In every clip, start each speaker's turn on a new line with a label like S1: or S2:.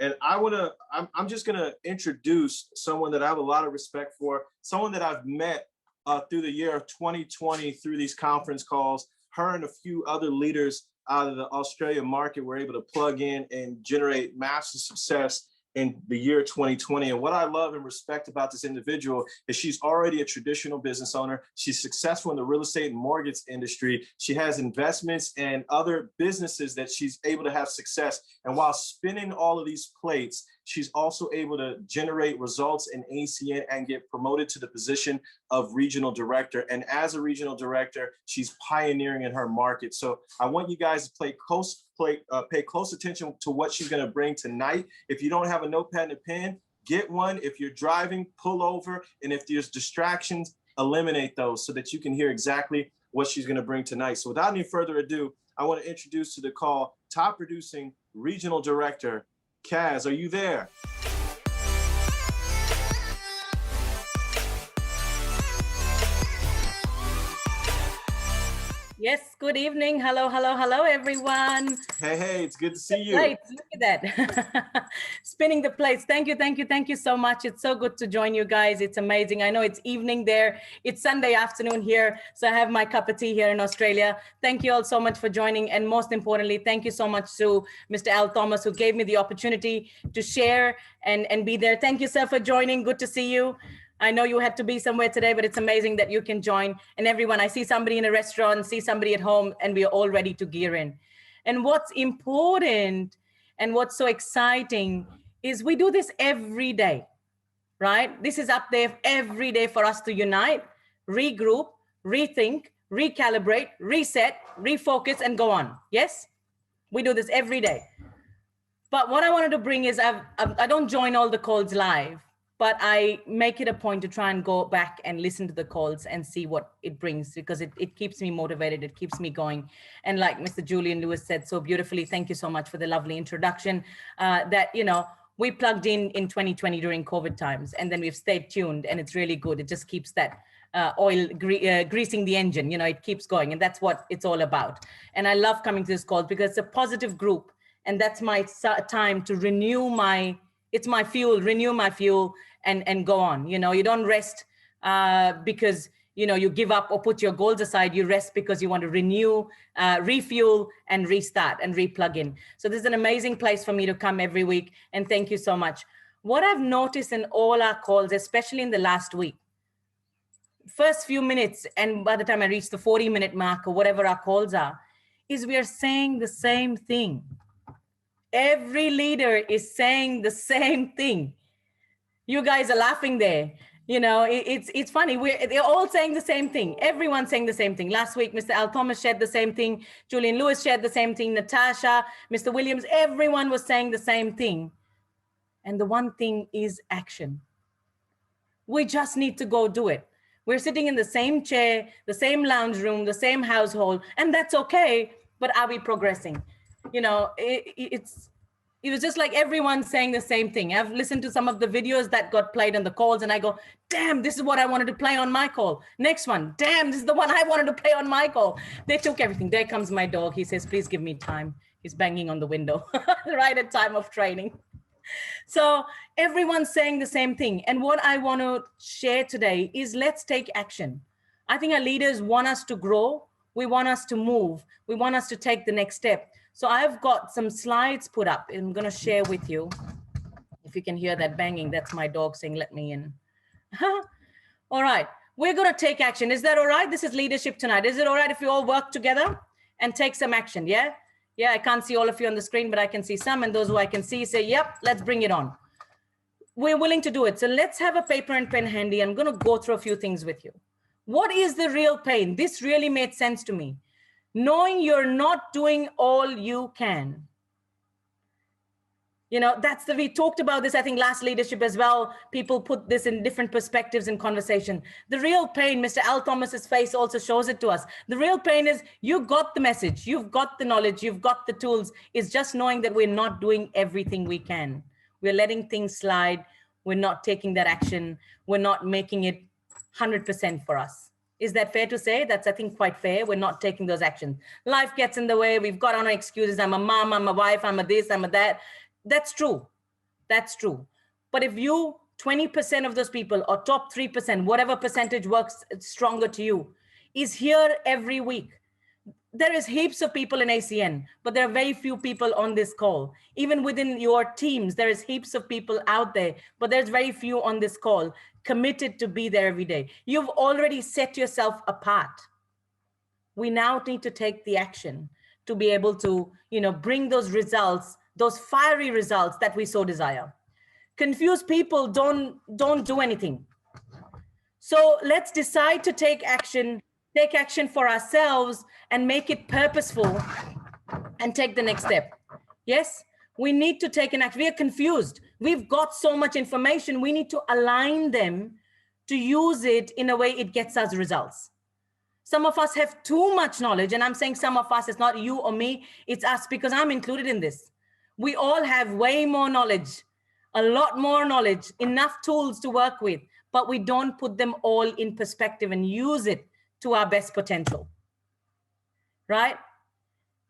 S1: And I'm just gonna introduce someone that I have a lot of respect for, someone that I've met through the year of 2020 through these conference calls. Her and a few other leaders out of the Australia market were able to plug in and generate massive success in the year 2020. And what I love and respect about this individual is she's already a traditional business owner. She's successful in the real estate and mortgage industry. She has investments and other businesses that she's able to have success. And while spinning all of these plates, she's also able to generate results in ACN and get promoted to the position of regional director. And as a regional director, she's pioneering in her market. So I want you guys to pay close attention to what she's going to bring tonight. If you don't have a notepad and a pen, get one. If you're driving, pull over. And if there's distractions, eliminate those so that you can hear exactly what she's going to bring tonight. So without any further ado, I want to introduce to the call top producing regional director, Kaz. Are you there?
S2: Yes, good evening. Hello, hello, hello, everyone.
S1: Hey, it's good to see you.
S2: Right, look at that. Spinning the plates. Thank you so much. It's so good to join you guys. It's amazing. I know it's evening there. It's Sunday afternoon here. So I have my cup of tea here in Australia. Thank you all so much for joining. And most importantly, thank you so much to Mr. Al Thomas, who gave me the opportunity to share and be there. Thank you, sir, for joining. Good to see you. I know you had to be somewhere today, but it's amazing that you can join. And everyone, I see somebody in a restaurant, see somebody at home, and we are all ready to gear in. And what's important and what's so exciting is we do this every day, right? This is up there every day for us to unite, regroup, rethink, recalibrate, reset, refocus, and go on. Yes? We do this every day. But what I wanted to bring is I don't join all the calls live, but I make it a point to try and go back and listen to the calls and see what it brings, because it keeps me motivated, it keeps me going. And like Mr. Julian Lewis said so beautifully, thank you so much for the lovely introduction, that, you know, we plugged in 2020 during COVID times, and then we've stayed tuned, and it's really good. It just keeps that oil greasing the engine, you know, it keeps going, and that's what it's all about. And I love coming to this call because it's a positive group, and that's my time to renew it's my fuel, renew my fuel, and go on. You know, you don't rest because, you know, you give up or put your goals aside. You rest because you want to renew, refuel, and restart and replug in. So this is an amazing place for me to come every week. And thank you so much. What I've noticed in all our calls, especially in the last week, first few minutes, and by the time I reach the 40-minute mark or whatever our calls are, is we are saying the same thing. Every leader is saying the same thing. You guys are laughing there. You know, it's funny. They're all saying the same thing. Everyone's saying the same thing. Last week, Mr. Al Thomas shared the same thing. Julian Lewis shared the same thing. Natasha, Mr. Williams, everyone was saying the same thing. And the one thing is action. We just need to go do it. We're sitting in the same chair, the same lounge room, the same household, and that's okay. But are we progressing? You know, it was just like everyone saying the same thing. I've listened to some of the videos that got played on the calls, and I go, damn, this is what I wanted to play on my call. Next one, damn, this is the one I wanted to play on my call. They took everything. There comes my dog. He says, please give me time. He's banging on the window right at time of training. So everyone's saying the same thing. And what I want to share today is let's take action. I think our leaders want us to grow. We want us to move. We want us to take the next step. So I've got some slides put up, and I'm going to share with you. If you can hear that banging, that's my dog saying, let me in. All right. We're going to take action. Is that all right? This is leadership tonight. Is it all right if we all work together and take some action? Yeah. Yeah. I can't see all of you on the screen, but I can see some, and those who I can see say, yep, let's bring it on. We're willing to do it. So let's have a paper and pen handy. I'm going to go through a few things with you. What is the real pain? This really made sense to me. Knowing you're not doing all you can. You know, we talked about this, I think, last leadership as well. People put this in different perspectives in conversation. The real pain, Mr. Al Thomas's face also shows it to us. The real pain is you got the message, you've got the knowledge, you've got the tools. It's just knowing that we're not doing everything we can. We're letting things slide. We're not taking that action. We're not making it 100% for us. Is that fair to say? That's, I think, quite fair. We're not taking those actions. Life gets in the way. We've got our excuses. I'm a mom, I'm a wife, I'm a this, I'm a that. That's true. That's true. But if you, 20% of those people or top 3%, whatever percentage works stronger to you, is here every week. There is heaps of people in ACN, but there are very few people on this call. Even within your teams, there is heaps of people out there, but there's very few on this call committed to be there every day. You've already set yourself apart. We now need to take the action to be able to, bring those results, those fiery results that we so desire. Confused people don't do anything. So let's decide to take action for ourselves and make it purposeful and take the next step. Yes, we need to take an action. We are confused. We've got so much information. We need to align them to use it in a way it gets us results. Some of us have too much knowledge, and I'm saying some of us, it's not you or me, it's us, because I'm included in this. We all have way more knowledge, a lot more knowledge, enough tools to work with, but we don't put them all in perspective and use it to our best potential, right?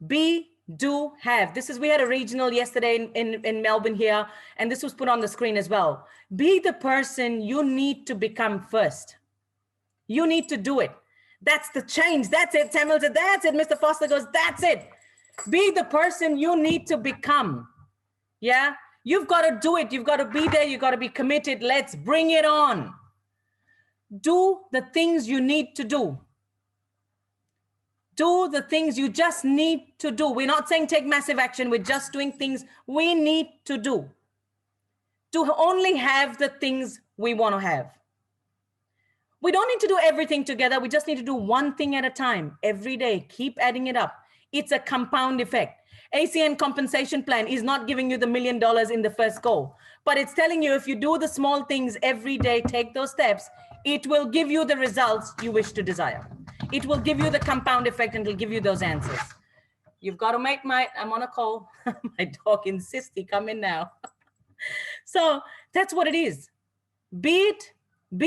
S2: Be, do, have. We had a regional yesterday in Melbourne here, and this was put on the screen as well. Be the person you need to become first. You need to do it. That's the change. That's it. Samuel said, that's it. Mr. Foster goes, that's it. Be the person you need to become. Yeah, you've got to do it. You've got to be there. You've got to be committed. Let's bring it on. Do the things you need to do. Do the things you just need to do. We're not saying take massive action. We're just doing things we need to do. To only have the things we want to have. We don't need to do everything together. We just need to do one thing at a time. Every day, keep adding it up. It's a compound effect. ACN compensation plan is not giving you the $1 million in the first go, but it's telling you if you do the small things every day, take those steps, it will give you the results you wish to desire. It will give you the compound effect and it'll give you those answers. You've got to make I'm on a call. My dog insists he come in now. So that's what it is. Be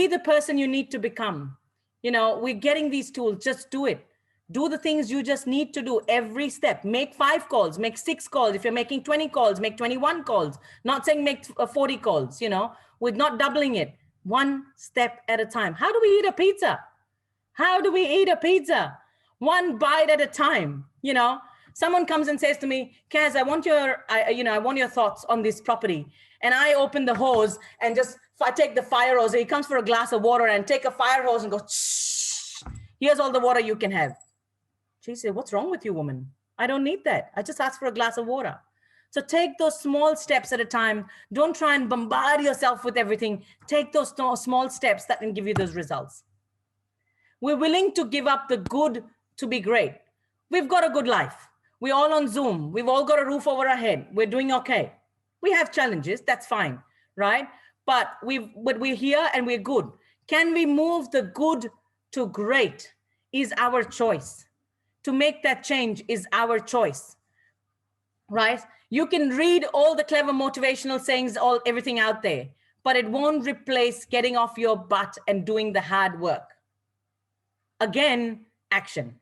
S2: the person you need to become. We're getting these tools, just do it. Do the things you just need to do every step. Make 5 calls, make 6 calls. If you're making 20 calls, make 21 calls. Not saying make 40 calls, we're not doubling it. One step at a time. How do we eat a pizza? How do we eat a pizza? One bite at a time. Someone comes and says to me, Kaz, I want your thoughts on this property. And I open the hose and I take the fire hose. He comes for a glass of water and take a fire hose and go, shh, here's all the water you can have. She said, what's wrong with you, woman? I don't need that. I just asked for a glass of water. So take those small steps at a time. Don't try and bombard yourself with everything. Take those small steps that can give you those results. We're willing to give up the good to be great. We've got a good life. We're all on Zoom. We've all got a roof over our head. We're doing okay. We have challenges. That's fine, right? But we're here and we're good. Can we move the good to great is our choice. To make that change is our choice, right? You can read all the clever motivational sayings, everything out there, but it won't replace getting off your butt and doing the hard work. Again, action.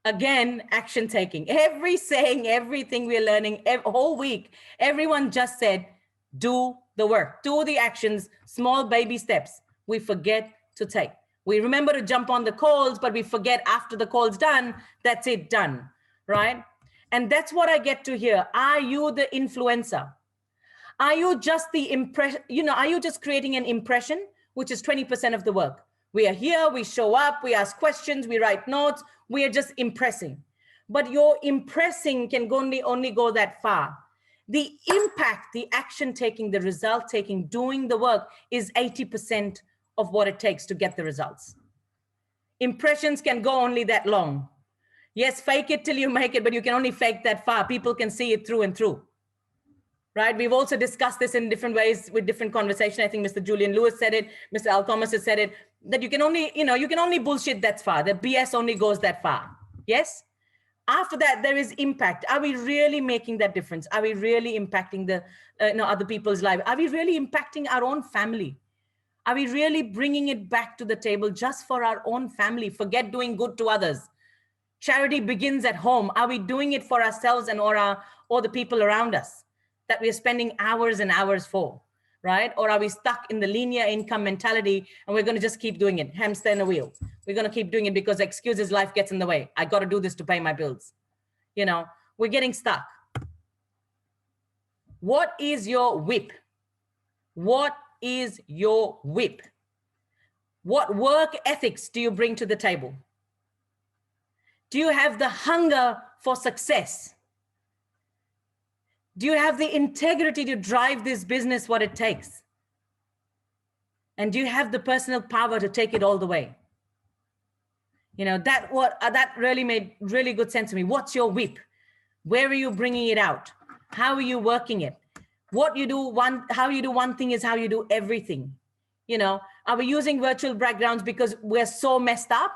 S2: Again, action taking. Every saying, everything we're learning, whole week, everyone just said, do the work, do the actions, small baby steps. We forget to take. We remember to jump on the calls, but we forget after the call's done, that's it, done, right? And that's what I get to hear. Are you the influencer? Are you just the impression? Are you just creating an impression, which is 20% of the work? We are here, we show up, we ask questions, we write notes, we are just impressing. But your impressing can only go that far. The impact, the action taking, the result taking, doing the work is 80% of what it takes to get the results. Impressions can go only that long. Yes, fake it till you make it, but you can only fake that far. People can see it through and through, right? We've also discussed this in different ways with different conversation. I think Mr. Julian Lewis said it, Mr. Al Thomas has said it, that you can only bullshit that far. The BS only goes that far. Yes? After that, there is impact. Are we really making that difference? Are we really impacting the other people's lives? Are we really impacting our own family? Are we really bringing it back to the table just for our own family? Forget doing good to others. Charity begins at home. Are we doing it for ourselves and or the people around us? that we're spending hours and hours for, right? Or are we stuck in the linear income mentality and we're going to just keep doing it, hamster in a wheel? We're going to keep doing it because excuses, life gets in the way. I got to do this to pay my bills. You know, we're getting stuck. What is your whip? What is your whip? What work ethics do you bring to the table? Do you have the hunger for success? Do you have the integrity to drive this business what it takes? And do you have the personal power to take it all the way? You know, that really made really good sense to me. What's your whip? Where are you bringing it out? How are you working it? What you do how you do one thing is how you do everything. You know, are we using virtual backgrounds because we're so messed up?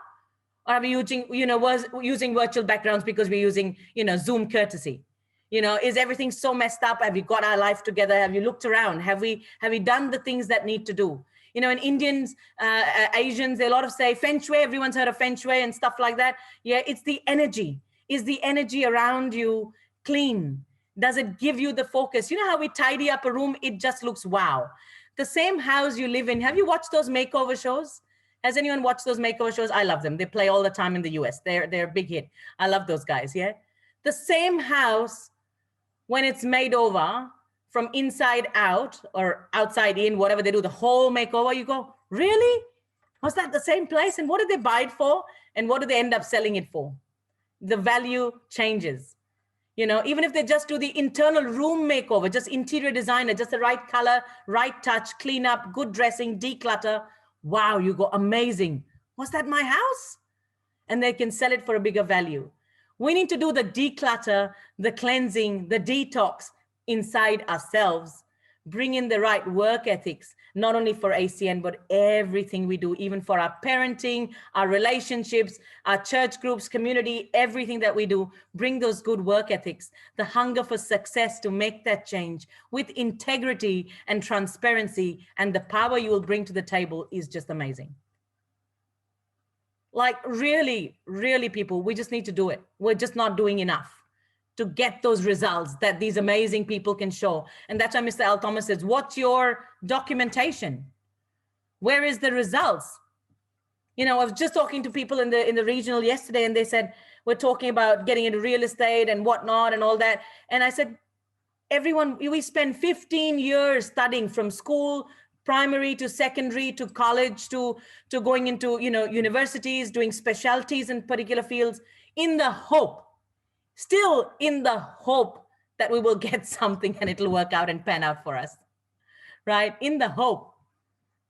S2: Or are we using, using virtual backgrounds because we're using, Zoom courtesy? You know, is everything so messed up? Have we got our life together? Have you looked around? Have we done the things that need to do? You know, in Indians, Asians, they a lot of say feng shui. Everyone's heard of feng shui and stuff like that. Yeah, it's the energy. Is the energy around you clean? Does it give you the focus? You know how we tidy up a room? It just looks wow. The same house you live in. Have you watched those makeover shows? Has anyone watched those makeover shows? I love them. They play all the time in the US. They're a big hit. I love those guys, yeah? The same house, when it's made over from inside out or outside in, whatever they do, the whole makeover, you go, really? Was that the same place? And what did they buy it for? And what do they end up selling it for? The value changes. You know, even if they just do the internal room makeover, just interior designer, just the right color, right touch, clean up, good dressing, declutter. Wow, you go, amazing. Was that my house? And they can sell it for a bigger value. We need to do the declutter, the cleansing, the detox inside ourselves, bring in the right work ethics, not only for ACN, but everything we do, even for our parenting, our relationships, our church groups, community, everything that we do, bring those good work ethics, the hunger for success to make that change with integrity and transparency, and the power you will bring to the table is just amazing. Like really, really people, we just need to do it. We're just not doing enough to get those results that these amazing people can show. And that's why Mr. L. Thomas says, what's your documentation? Where is the results? You know, I was just talking to people in the regional yesterday, and they said, we're talking about getting into real estate and whatnot and all that. And I said, everyone, we spend 15 years studying from school, primary to secondary to college to going into, universities, doing specialties in particular fields in the hope, still in the hope that we will get something and it'll work out and pan out for us, right? In the hope,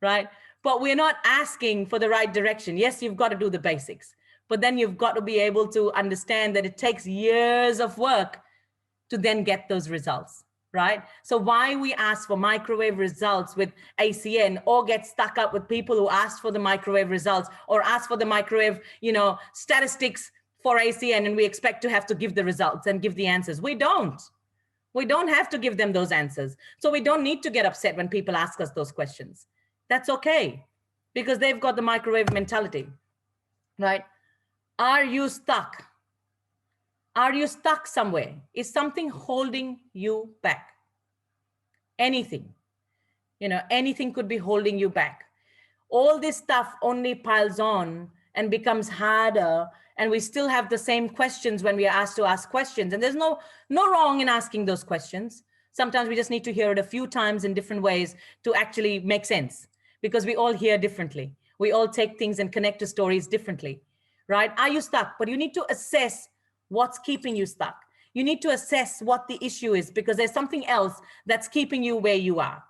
S2: right? But we're not asking for the right direction. Yes, you've got to do the basics, but then you've got to be able to understand that it takes years of work to then get those results, right? So why we ask for microwave results with ACN or get stuck up with people who ask for the microwave results or ask for the microwave, statistics for ACN, and we expect to have to give the results and give the answers. We don't have to give them those answers. So we don't need to get upset when people ask us those questions. That's okay, because they've got the microwave mentality, right? Are you stuck? Are you stuck somewhere? Is something holding you back? Anything, anything could be holding you back. All this stuff only piles on and becomes harder, and we still have the same questions when we are asked to ask questions. And there's no wrong in asking those questions. Sometimes we just need to hear it a few times in different ways to actually make sense, because we all hear differently. We all take things and connect to stories differently, right? Are you stuck? But you need to assess what's keeping you stuck. You need to assess what the issue is, because there's something else that's keeping you where you are,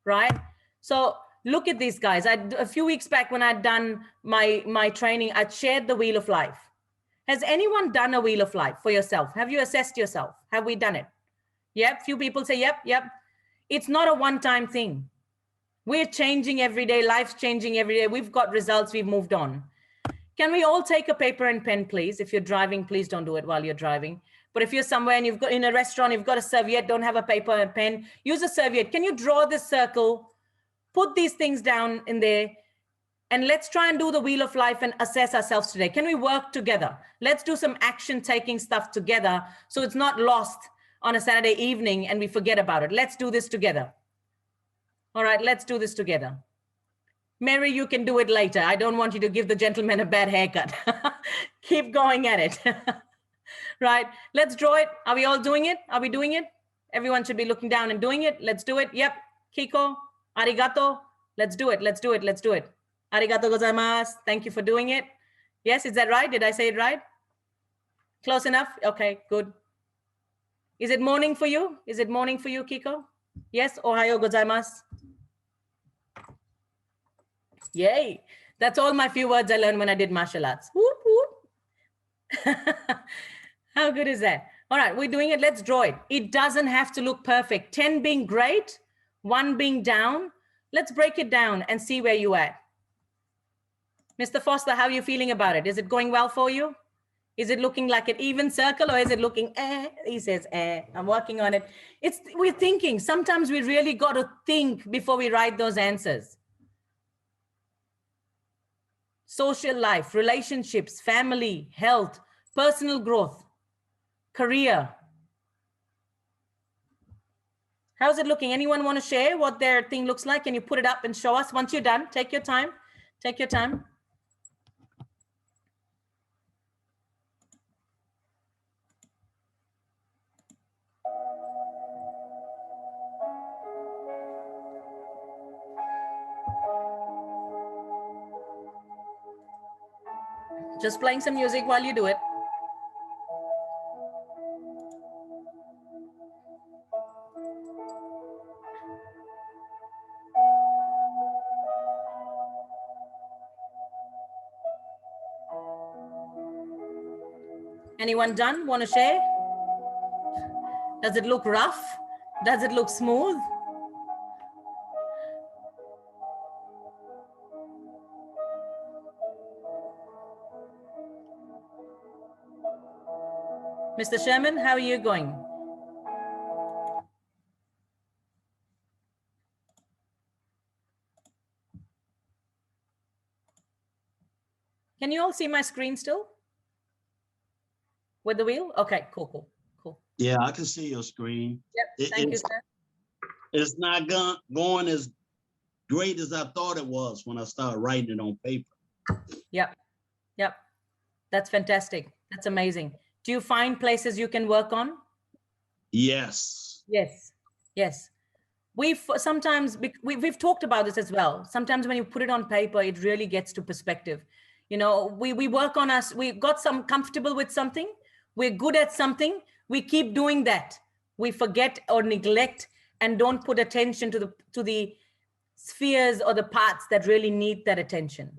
S2: right? So look at these guys. A few weeks back when I'd done my training, I'd shared the Wheel of Life. Has anyone done a Wheel of Life for yourself? Have you assessed yourself? Have we done it? Yep. Few people say, yep. It's not a one-time thing. We're changing every day. Life's changing every day. We've got results. We've moved on. Can we all take a paper and pen, please? If you're driving, please don't do it while you're driving. But if you're somewhere and you've got in a restaurant, you've got a serviette, don't have a paper and pen, use a serviette. Can you draw this circle? Put these things down in there, and let's try and do the Wheel of Life and assess ourselves today. Can we work together? Let's do some action taking stuff together, so it's not lost on a Saturday evening and we forget about it. Let's do this together. All right, let's do this together. Mary, you can do it later. I don't want you to give the gentleman a bad haircut. Keep going at it. Right, let's draw it. Are we all doing it? Are we doing it? Everyone should be looking down and doing it. Let's do it. Yep, Kiko, arigato. Let's do it, let's do it, let's do it. Arigato gozaimasu. Thank you for doing it. Yes, is that right? Did I say it right? Close enough? Okay, good. Is it morning for you? Is it morning for you, Kiko? Yes, ohayo gozaimasu. Yay. That's all my few words I learned when I did martial arts. Whoop, whoop. How good is that? All right, we're doing it. Let's draw it. It doesn't have to look perfect. 10 being great, 1 being down. Let's break it down and see where you're at. Mr. Foster, how are you feeling about it? Is it going well for you? Is it looking like an even circle or is it looking, He says, I'm working on it. We're thinking. Sometimes we really got to think before we write those answers. Social life, relationships, family, health, personal growth, career. How's it looking? Anyone want to share what their thing looks like? Can you put it up and show us once you're done? Take your time. Take your time. Just playing some music while you do it. Anyone done? Want to share? Does it look rough? Does it look smooth? Mr. Sherman, how are you going? Can you all see my screen still? With the wheel? Okay, cool.
S3: Yeah, I can see your screen.
S2: Yep, thank you, sir.
S3: It's not going as great as I thought it was when I started writing it on paper.
S2: Yep. That's fantastic. That's amazing. Do you find places you can work on?
S3: Yes.
S2: Yes. We've talked about this as well. Sometimes when you put it on paper, it really gets to perspective. You know, we work on us. We got some comfortable with something. We're good at something. We keep doing that. We forget or neglect and don't put attention to the spheres or the parts that really need that attention.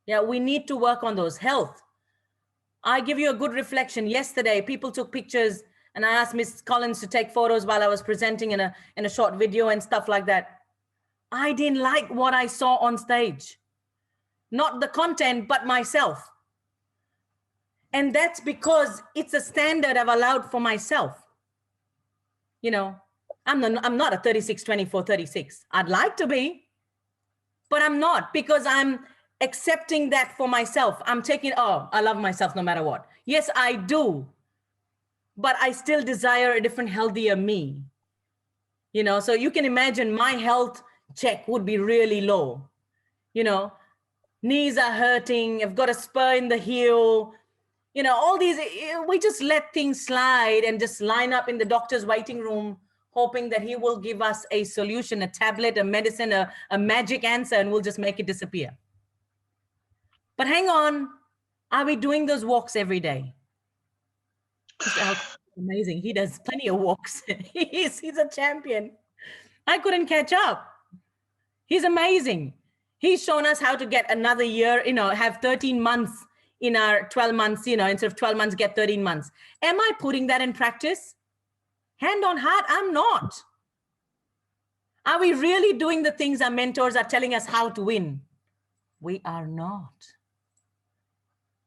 S2: Yeah, we need to work on those. Health. I give you a good reflection. Yesterday, people took pictures and I asked Miss Collins to take photos while I was presenting in a short video and stuff like that. I didn't like what I saw on stage. Not the content, but myself. And that's because it's a standard I've allowed for myself. You know, I'm not a 36, 24, 36. I'd like to be, but I'm not, because I'm accepting that for myself. I'm taking, I love myself no matter what. Yes, I do. But I still desire a different, healthier me. You know, so you can imagine my health check would be really low. You know, knees are hurting. I've got a spur in the heel. You know, all these, we just let things slide and just line up in the doctor's waiting room, hoping that he will give us a solution, a tablet, a medicine, a magic answer, and we'll just make it disappear. But hang on, are we doing those walks every day? Amazing. He does plenty of walks. He's a champion. I couldn't catch up. He's amazing. He's shown us how to get another year, you know, have 13 months in our 12 months, you know, instead of 12 months, get 13 months. Am I putting that in practice? Hand on heart, I'm not. Are we really doing the things our mentors are telling us how to win? We are not.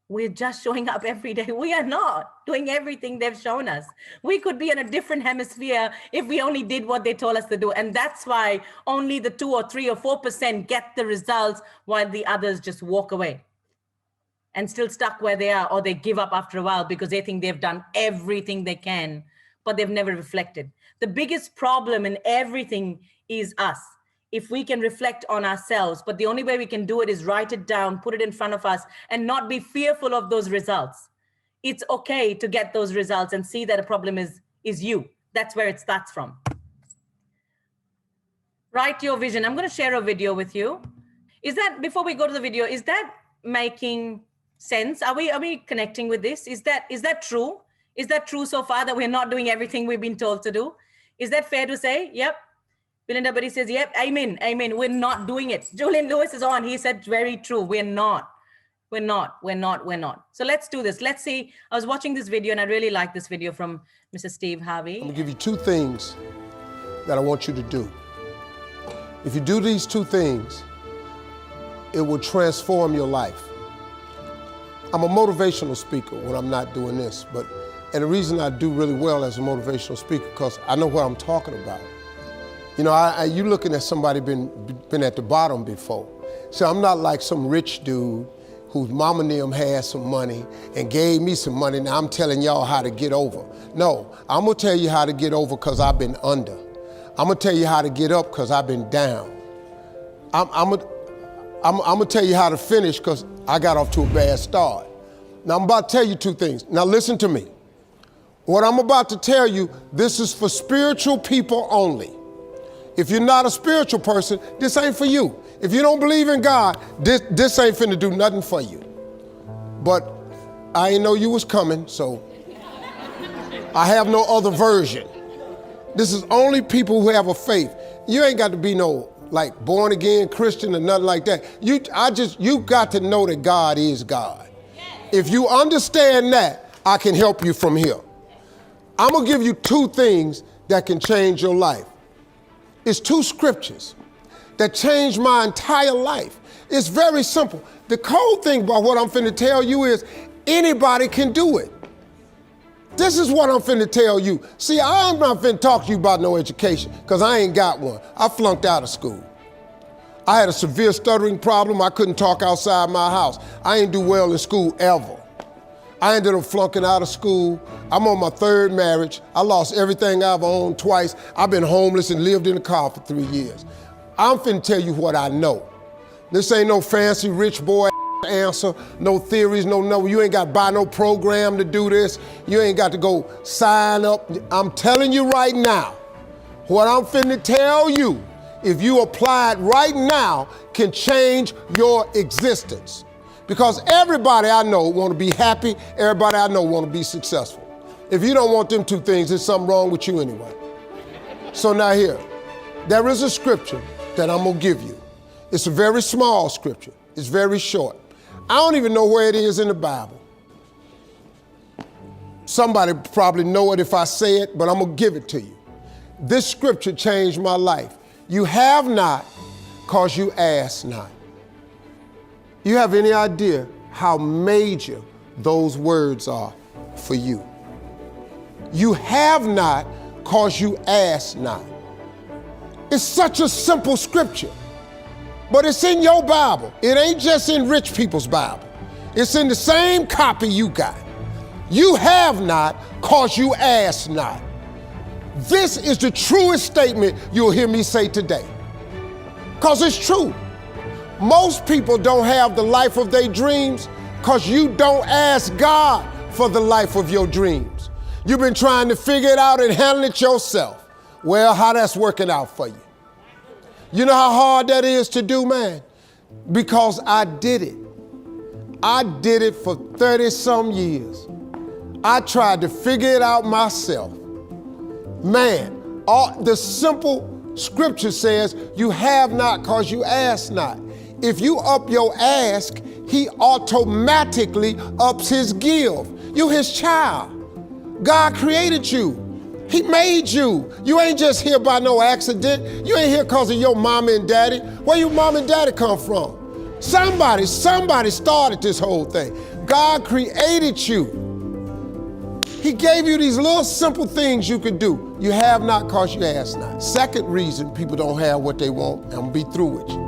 S2: We're just showing up every day. We are not doing everything they've shown us. We could be in a different hemisphere if we only did what they told us to do. And that's why only the 2 or 3 or 4% get the results while the others just walk away and still stuck where they are, or they give up after a while because they think they've done everything they can. but they've never reflected. The biggest problem in everything is us. If we can reflect on ourselves, but the only way we can do it is write it down, put it in front of us, and not be fearful of those results. It's okay to get those results and see that a problem is you. That's where it starts from. Write your vision. I'm going to share a video with you. Is that, before we go to the video, is that making sense? Are we connecting with this? Is that true? Is that true so far, that we're not doing everything we've been told to do? Is that fair to say? Yep. Belinda Buddy says, yep, amen, amen. We're not doing it. Julian Lewis is on. He said, very true. We're not. So let's do this. Let's see. I was watching this video and I really like this video from Mr. Steve Harvey.
S4: I'm gonna give you 2 things that I want you to do. If you do these 2 things, it will transform your life. I'm a motivational speaker when I'm not doing this, and the reason I do really well as a motivational speaker, because I know what I'm talking about. You know, you looking at somebody been at the bottom before. So I'm not like some rich dude whose mama and them had some money and gave me some money. Now I'm telling y'all how to get over. No, I'm gonna tell you how to get over because I've been under. I'm gonna tell you how to get up because I've been down. I'm gonna tell you how to finish because I got off to a bad start. Now I'm about to tell you 2 things. Now listen to me. What I'm about to tell you, this is for spiritual people only. If you're not a spiritual person, this ain't for you. If you don't believe in God, this ain't finna do nothing for you. But I ain't know you was coming, so I have no other version. This is only people who have a faith. You ain't got to be no like born again Christian or nothing like that. You got to know that God is God. If you understand that, I can help you from here. I'm gonna give you 2 things that can change your life. It's 2 scriptures that changed my entire life. It's very simple. The cool thing about what I'm finna tell you is anybody can do it. This is what I'm finna tell you. See, I'm not finna talk to you about no education because I ain't got one. I flunked out of school. I had a severe stuttering problem. I couldn't talk outside my house. I ain't do well in school ever. I ended up flunking out of school. I'm on my 3rd marriage. I lost everything I've owned twice. I've been homeless and lived in a car for 3 years. I'm finna tell you what I know. This ain't no fancy rich boy answer, no theories, no, you ain't got to buy no program to do this. You ain't got to go sign up. I'm telling you right now, what I'm finna tell you, if you apply it right now, can change your existence. Because everybody I know want to be happy, everybody I know want to be successful. If you don't want them 2 things, there's something wrong with you anyway. So now here, there is a scripture that I'm gonna give you. It's a very small scripture. It's very short. I don't even know where it is in the Bible. Somebody probably know it if I say it, but I'm gonna give it to you. This scripture changed my life. You have not, cause you ask not. You have any idea how major those words are for you? You have not, cause you ask not. It's such a simple scripture, but it's in your Bible. It ain't just in rich people's Bible. It's in the same copy you got. You have not, cause you ask not. This is the truest statement you'll hear me say today, cause it's true. Most people don't have the life of their dreams cause you don't ask God for the life of your dreams. You've been trying to figure it out and handle it yourself. Well, how that's working out for you? You know how hard that is to do, man? Because I did it. I did it for 30-some years. I tried to figure it out myself. Man, the simple scripture says, you have not cause you ask not. If you up your ask, he automatically ups his give. You his child. God created you. He made you. You ain't just here by no accident. You ain't here cause of your mama and daddy. Where your mom and daddy come from? Somebody started this whole thing. God created you. He gave you these little simple things you could do. You have not cause you ask not. Second reason people don't have what they want, I'm gonna be through with you.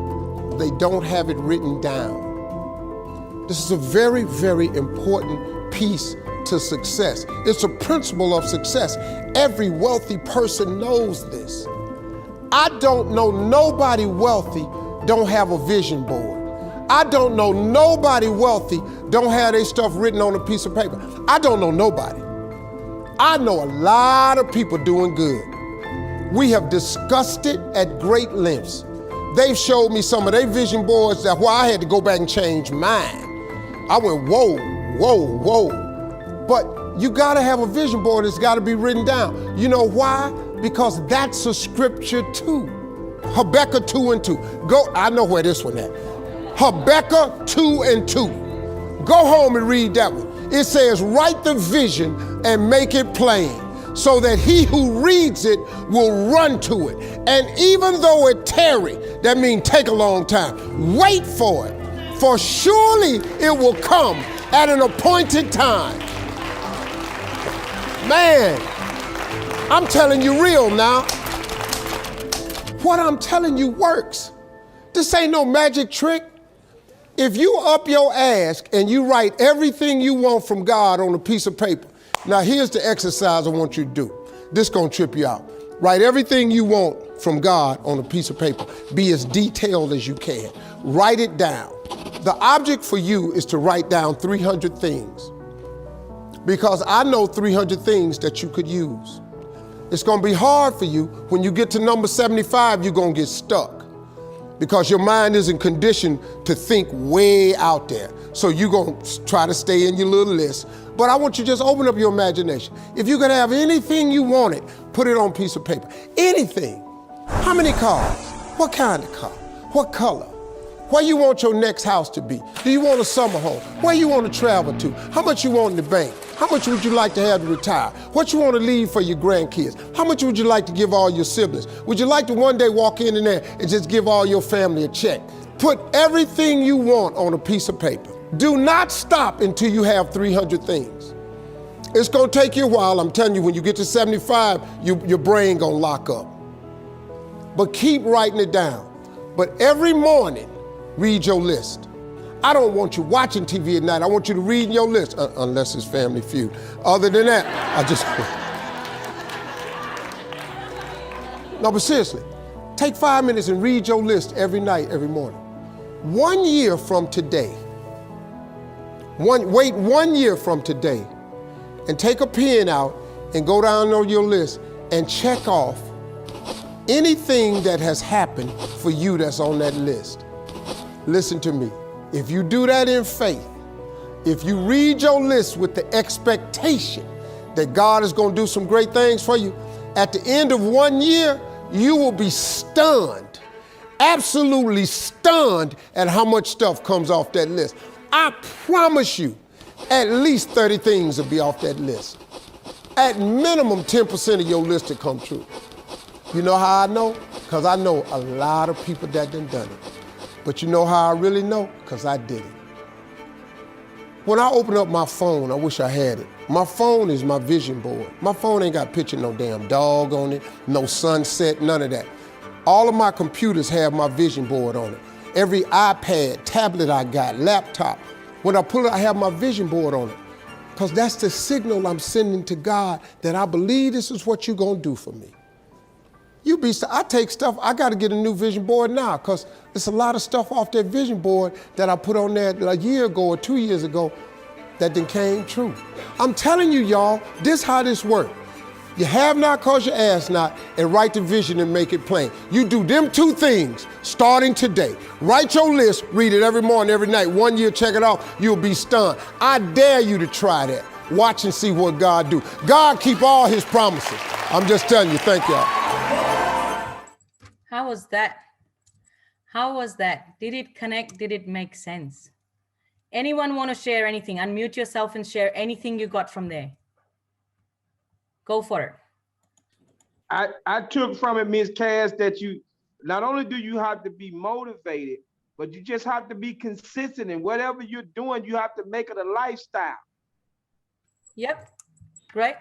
S4: They don't have it written down. This is a very, very important piece to success. It's a principle of success. Every wealthy person knows this. I don't know nobody wealthy don't have a vision board. I don't know nobody wealthy don't have their stuff written on a piece of paper. I don't know nobody. I know a lot of people doing good. We have discussed it at great lengths. They've showed me some of their vision boards that why I had to go back and change mine. I went, whoa, whoa, whoa. But you gotta have a vision board, it's gotta be written down. You know why? Because that's a scripture too. Habakkuk 2:2. Go, I know where this one at. Habakkuk 2:2. Go home and read that one. It says, write the vision and make it plain, so that he who reads it will run to it. And even though it tarry, that means take a long time, wait for it, for surely it will come at an appointed time. Man, I'm telling you real now. What I'm telling you works. This ain't no magic trick. If you up your ass and you write everything you want from God on a piece of paper, now here's the exercise I want you to do. This gonna trip you out. Write everything you want from God on a piece of paper. Be as detailed as you can. Write it down. The object for you is to write down 300 things, because I know 300 things that you could use. It's gonna be hard for you. When you get to number 75, you're gonna get stuck, because your mind isn't conditioned to think way out there. So you're gonna try to stay in your little list. But I want you to just open up your imagination. If you could have anything you wanted, put it on a piece of paper. Anything. How many cars? What kind of car? What color? Where you want your next house to be? Do you want a summer home? Where you want to travel to? How much you want in the bank? How much would you like to have to retire? What you want to leave for your grandkids? How much would you like to give all your siblings? Would you like to one day walk in there and just give all your family a check? Put everything you want on a piece of paper. Do not stop until you have 300 things. It's gonna take you a while. I'm telling you, when you get to 75, your brain gonna lock up. But keep writing it down. But every morning, read your list. I don't want you watching TV at night. I want you to read your list, unless it's Family Feud. Other than that, No, but seriously, take 5 minutes and read your list every night, every morning. 1 year from today, wait 1 year from today, and take a pen out and go down on your list and check off anything that has happened for you that's on that list. Listen to me. If you do that in faith, if you read your list with the expectation that God is going to do some great things for you, at the end of 1 year, you will be stunned, absolutely stunned at how much stuff comes off that list. I promise you, at least 30 things will be off that list. At minimum, 10% of your list will come true. You know how I know? Because I know a lot of people that done it. But you know how I really know? Because I did it. When I open up my phone, I wish I had it. My phone is my vision board. My phone ain't got a picture of no damn dog on it, no sunset, none of that. All of my computers have my vision board on it. Every iPad, tablet I got, laptop, when I pull it, I have my vision board on it. Because that's the signal I'm sending to God that I believe this is what you're going to do for me. I take stuff, I got to get a new vision board now, because there's a lot of stuff off that vision board that I put on there a year ago or 2 years ago that then came true. I'm telling you, y'all, this how this works. You have not because you ask not, and write the vision and make it plain. You do them two things starting today. Write your list, read it every morning, every night. 1 year, check it off, you'll be stunned. I dare you to try that. Watch and see what God do. God keep all his promises. I'm just telling you, thank y'all.
S2: How was that? How was that? Did it connect? Did it make sense? Anyone want to share anything? Unmute yourself and share anything you got from there. Go for it.
S5: I took from it, Ms. Cass, that you not only do you have to be motivated, but you just have to be consistent in whatever you're doing. You have to make it a lifestyle.
S2: Yep, great.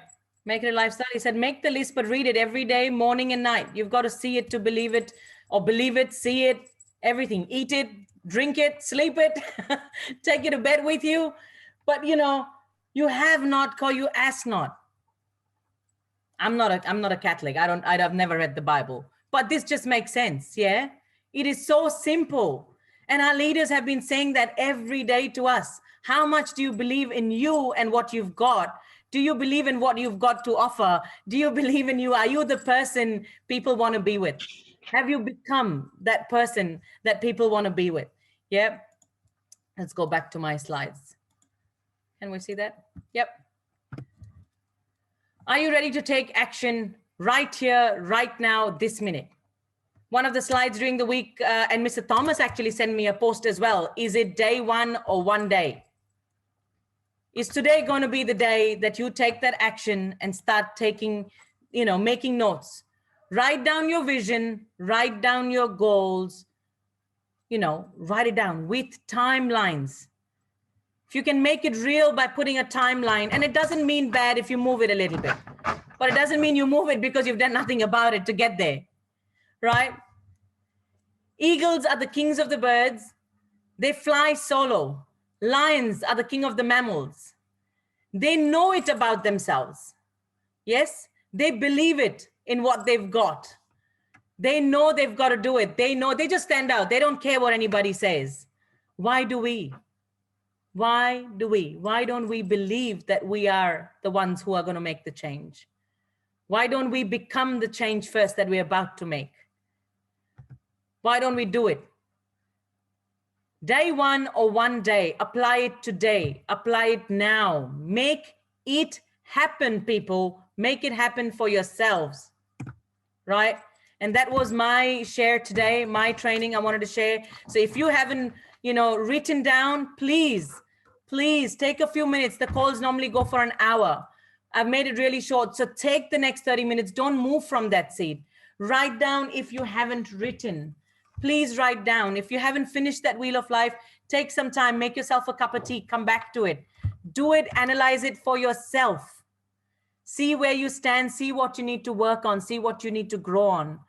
S2: Make it a lifestyle. He said, make the list, but read it every day, morning and night. You've got to see it to believe it, or believe it, see it, everything. Eat it, drink it, sleep it, take it to bed with you. But, you know, You have not, call you ask not. I'm not a Catholic. I've never read the Bible, but this just makes sense. Yeah. It is so simple. And our leaders have been saying that every day to us. How much do you believe in you and what you've got? Do you believe in what you've got to offer? Do you believe in you? Are you the person people want to be with? Have you become that person that people want to be with? Yeah. Let's go back to my slides. Can we see that? Yep. Are you ready to take action right here, right now, this minute? One of the slides during the week, and Mr. Thomas actually sent me a post as well. Is it day one or one day? Is today going to be the day that you take that action and start taking, making notes? Write down your vision, write down your goals, write it down with timelines. If you can make it real by putting a timeline, and it doesn't mean bad if you move it a little bit, but it doesn't mean you move it because you've done nothing about it to get there, right? Eagles are the kings of the birds. They fly solo. Lions are the king of the mammals. They know it about themselves. Yes, they believe it in what they've got. They know they've got to do it. They know, they just stand out. They don't care what anybody says. Why do we? Why do we? Why don't we believe that we are the ones who are going to make the change? Why don't we become the change first that we're about to make? Why don't we do it? Day one or one day, apply it today, apply it now. Make it happen, people. Make it happen for yourselves, right? And that was my share today, my training I wanted to share. So if you haven't, written down, please take a few minutes. The calls normally go for an hour. I've made it really short. So take the next 30 minutes. Don't move from that seat. Write down if you haven't written. Please write down. If you haven't finished that Wheel of Life, take some time, make yourself a cup of tea, come back to it. Do it, analyze it for yourself. See where you stand, see what you need to work on, see what you need to grow on.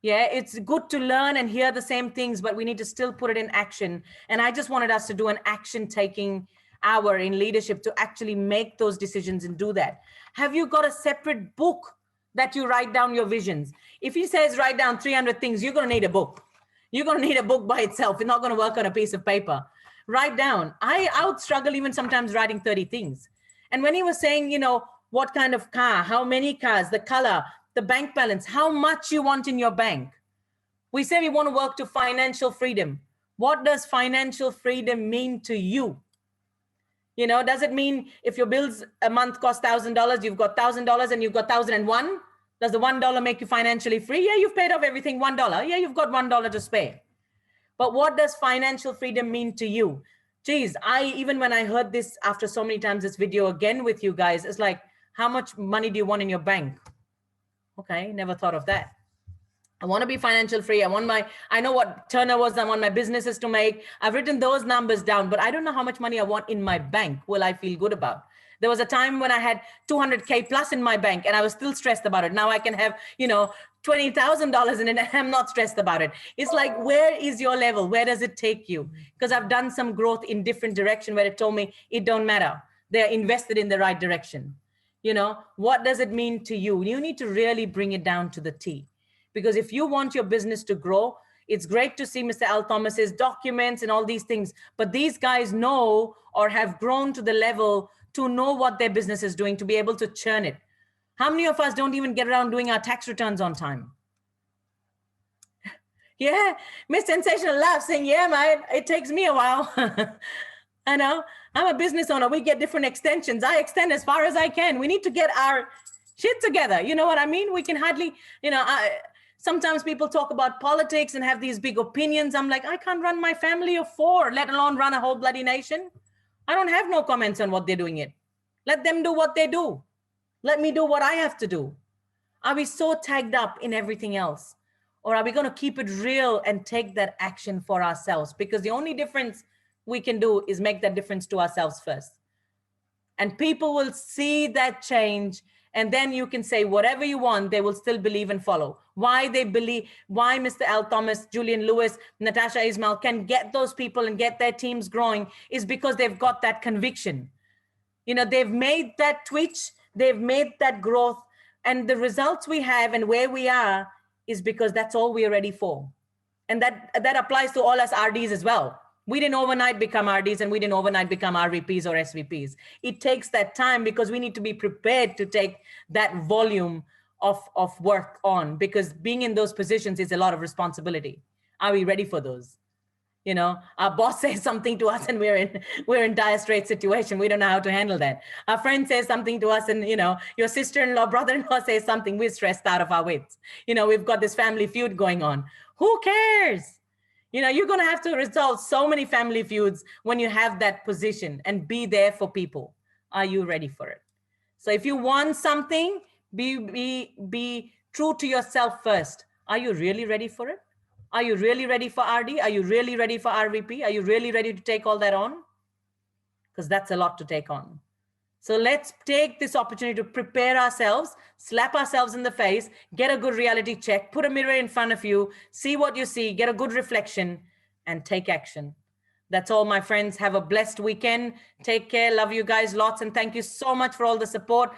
S2: Yeah, it's good to learn and hear the same things, but we need to still put it in action. And I just wanted us to do an action-taking hour in leadership to actually make those decisions and do that. Have you got a separate book that you write down your visions? If he says write down 300 things, you're going to need a book. You're going to need a book by itself. It's not going to work on a piece of paper. Write down. I would struggle even sometimes writing 30 things. And when he was saying, what kind of car, how many cars, the color, the bank balance, how much you want in your bank. We say we want to work to financial freedom. What does financial freedom mean to you? Does it mean if your bills a month cost $1,000, you've got $1,000 and you've got 1,001? Does the $1 make you financially free? Yeah, you've paid off everything $1. Yeah, you've got $1 to spare. But what does financial freedom mean to you? Geez, even when I heard this after so many times, this video again with you guys, it's like, how much money do you want in your bank? Okay, never thought of that. I want to be financial free. I know what turnovers I want my businesses to make. I've written those numbers down, but I don't know how much money I want in my bank. Will I feel good about? There was a time when I had 200K plus in my bank and I was still stressed about it. Now I can have, $20,000 in it and I'm not stressed about it. It's like, where is your level? Where does it take you? Because I've done some growth in different direction where it told me it don't matter. They're invested in the right direction. What does it mean to you? You need to really bring it down to the T. Because if you want your business to grow, it's great to see Mr. Al Thomas's documents and all these things, but these guys know or have grown to the level to know what their business is doing, to be able to churn it. How many of us don't even get around doing our tax returns on time? Yeah, Miss Sensational laughs saying, yeah, man, it takes me a while. I know, I'm a business owner. We get different extensions. I extend as far as I can. We need to get our shit together. You know what I mean? We can hardly, sometimes people talk about politics and have these big opinions. I'm like, I can't run my family of 4, let alone run a whole bloody nation. I don't have no comments on what they're doing it. Let them do what they do. Let me do what I have to do. Are we so tagged up in everything else? Or are we going to keep it real and take that action for ourselves? Because the only difference we can do is make that difference to ourselves first. And people will see that change. And then you can say whatever you want, they will still believe and follow. Why they believe, why Mr. Al Thomas, Julian Lewis, Natasha Ismail can get those people and get their teams growing is because they've got that conviction. You know, they've made that twitch, they've made that growth, and the results we have and where we are is because that's all we're ready for. And that applies to all us RDs as well. We didn't overnight become RDs, and we didn't overnight become RVPs or SVPs. It takes that time because we need to be prepared to take that volume of work on, because being in those positions is a lot of responsibility. Are we ready for those? You know, our boss says something to us and we're in dire straits situation. We don't know how to handle that. Our friend says something to us, and you know, your sister-in-law, brother-in-law says something, we're stressed out of our wits. You know, we've got this family feud going on. Who cares? You know, you're going to have to resolve so many family feuds when you have that position, and be there for people. Are you ready for it? So if you want something, be true to yourself first. Are you really ready for it? Are you really ready for RD? Are you really ready for RVP? Are you really ready to take all that on? Because that's a lot to take on. So let's take this opportunity to prepare ourselves, slap ourselves in the face, get a good reality check, put a mirror in front of you, see what you see, get a good reflection, and take action. That's all, my friends. Have a blessed weekend. Take care. Love you guys lots. And thank you so much for all the support.